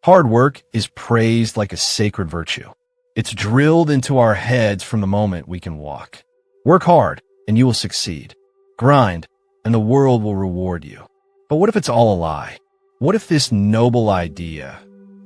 Hard work is praised like a sacred virtue. It's drilled into our heads from the moment we can walk. Work hard, and you will succeed. Grind, and the world will reward you. But what if it's all a lie? What if this noble idea,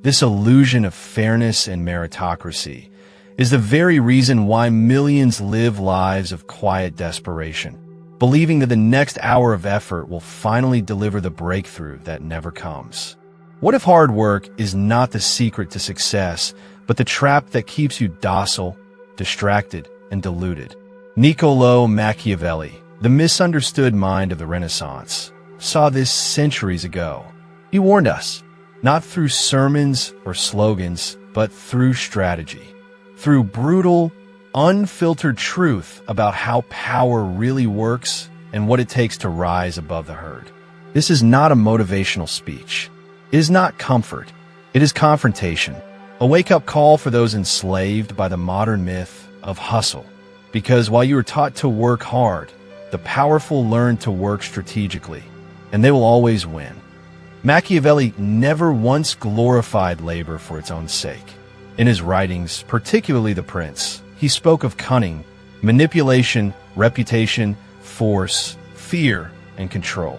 this illusion of fairness and meritocracy, is the very reason why millions live lives of quiet desperation, believing that the next hour of effort will finally deliver the breakthrough that never comes? What if hard work is not the secret to success, but the trap that keeps you docile, distracted, and deluded? Niccolò Machiavelli, the misunderstood mind of the Renaissance, saw this centuries ago. He warned us, not through sermons or slogans, but through strategy, through brutal, unfiltered truth about how power really works and what it takes to rise above the herd. This is not a motivational speech. It is not comfort. It is confrontation, a wake-up call for those enslaved by the modern myth of hustle. Because while you are taught to work hard, the powerful learn to work strategically, and they will always win. Machiavelli never once glorified labor for its own sake. In his writings, particularly The Prince, he spoke of cunning, manipulation, reputation, force, fear, and control.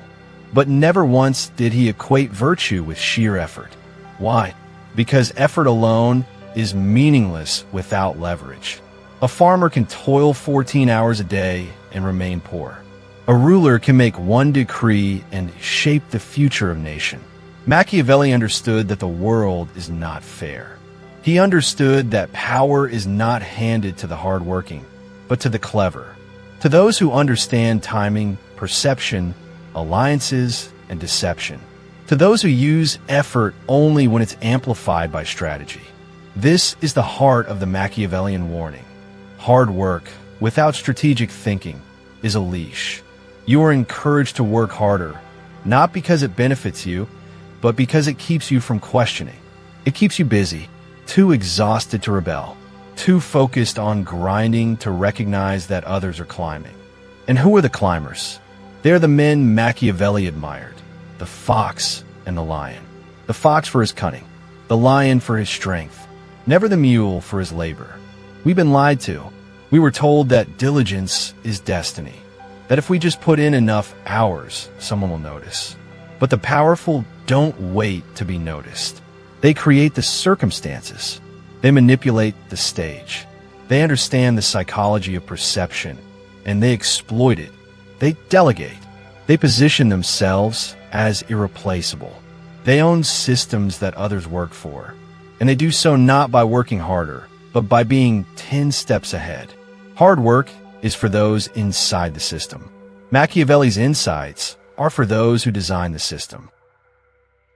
But never once did he equate virtue with sheer effort. Why? Because effort alone is meaningless without leverage. A farmer can toil 14 hours a day and remain poor. A ruler can make one decree and shape the future of a nation. Machiavelli understood that the world is not fair. He understood that power is not handed to the hardworking, but to the clever, to those who understand timing, perception, alliances, and deception, to those who use effort only when it's amplified by strategy. This is the heart of the Machiavellian warning. Hard work, without strategic thinking, is a leash. You are encouraged to work harder, not because it benefits you, but because it keeps you from questioning. It keeps you busy, too exhausted to rebel, too focused on grinding to recognize that others are climbing. And who are the climbers? They're the men Machiavelli admired, the fox and the lion. The fox for his cunning, the lion for his strength, never the mule for his labor. We've been lied to. We were told that diligence is destiny, that if we just put in enough hours, someone will notice. But the powerful don't wait to be noticed. They create the circumstances. They manipulate the stage. They understand the psychology of perception, and they exploit it. They delegate. They position themselves as irreplaceable. They own systems that others work for, and they do so not by working harder, but by being 10 steps ahead. Hard work is for those inside the system. Machiavelli's insights are for those who design the system.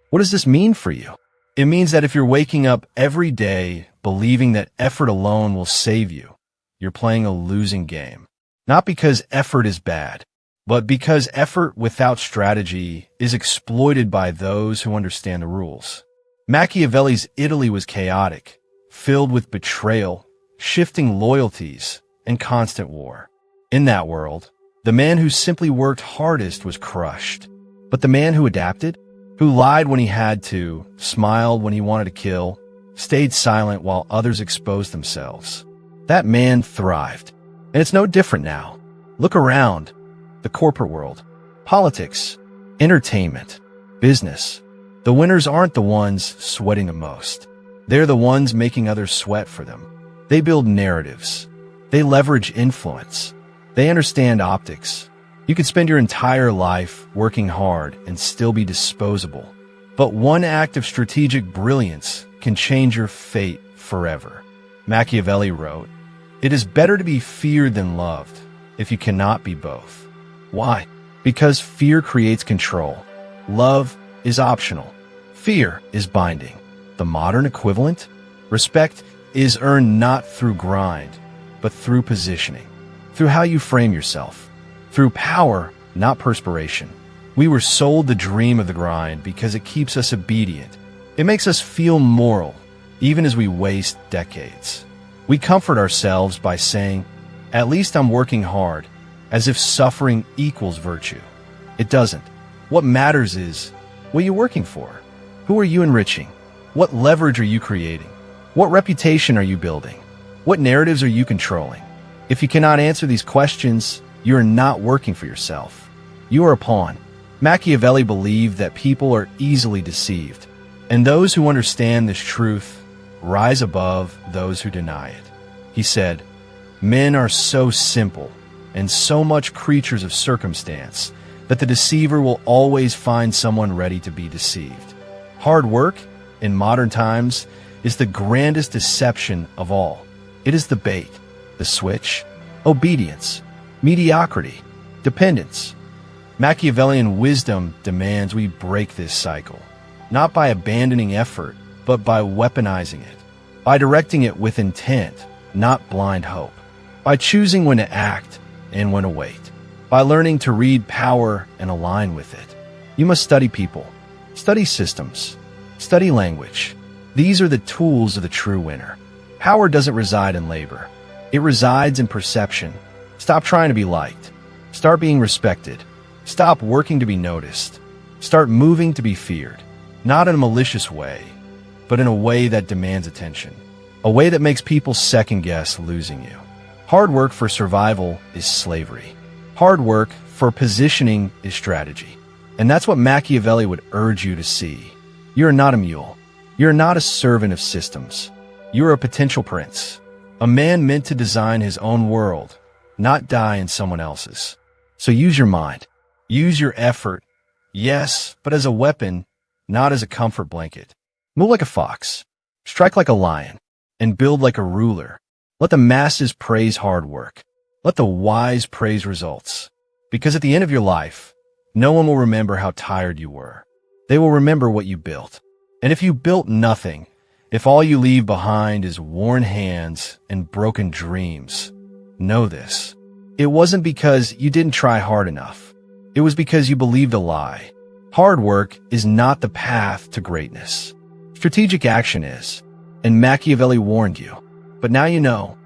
What does this mean for you? It means that if you're waking up every day believing that effort alone will save you, you're playing a losing game. Not because effort is bad, but because effort without strategy is exploited by those who understand the rules. Machiavelli's Italy was chaotic, filled with betrayal, shifting loyalties, and constant war. In that world, the man who simply worked hardest was crushed. But the man who adapted, who lied when he had to, smiled when he wanted to kill, stayed silent while others exposed themselves, that man thrived. And it's no different now. Look around. The corporate world, politics, entertainment, business. The winners aren't the ones sweating the most. They're the ones making others sweat for them. They build narratives. They leverage influence. They understand optics. You could spend your entire life working hard and still be disposable. But one act of strategic brilliance can change your fate forever. Machiavelli wrote, "It is better to be feared than loved, if you cannot be both." Why? Because fear creates control. Love is optional. Fear is binding. The modern equivalent? Respect is earned not through grind, but through positioning, through how you frame yourself, through power, not perspiration. We were sold the dream of the grind because it keeps us obedient. It makes us feel moral, even as we waste decades. We comfort ourselves by saying, "At least I'm working hard," as if suffering equals virtue. It doesn't. What matters is, what are you working for? Who are you enriching? What leverage are you creating? What reputation are you building? What narratives are you controlling? If you cannot answer these questions, you are not working for yourself. You are a pawn. Machiavelli believed that people are easily deceived, and those who understand this truth rise above those who deny it. He said, "Men are so simple and so much creatures of circumstance that the deceiver will always find someone ready to be deceived. Hard work, in modern times, is the grandest deception of all. It is the bait, the switch, obedience, mediocrity, dependence. Machiavellian wisdom demands we break this cycle, not by abandoning effort, but by weaponizing it, by directing it with intent, not blind hope, by choosing when to act and when to wait, by learning to read power and align with it. You must study people, study systems, study language. These are the tools of the true winner. Power doesn't reside in labor. It resides in perception. Stop trying to be liked. Start being respected. Stop working to be noticed. Start moving to be feared. Not in a malicious way, but in a way that demands attention. A way that makes people second-guess losing you. Hard work for survival is slavery. Hard work for positioning is strategy. And that's what Machiavelli would urge you to see. You are not a mule. You are not a servant of systems. You are a potential prince. A man meant to design his own world, not die in someone else's. So use your mind. Use your effort. Yes, but as a weapon, not as a comfort blanket. Move like a fox. Strike like a lion. And build like a ruler. Let the masses praise hard work. Let the wise praise results. Because at the end of your life, no one will remember how tired you were. They will remember what you built. And if you built nothing, if all you leave behind is worn hands and broken dreams, know this. It wasn't because you didn't try hard enough. It was because you believed a lie. Hard work is not the path to greatness. Strategic action is. And Machiavelli warned you. But now you know.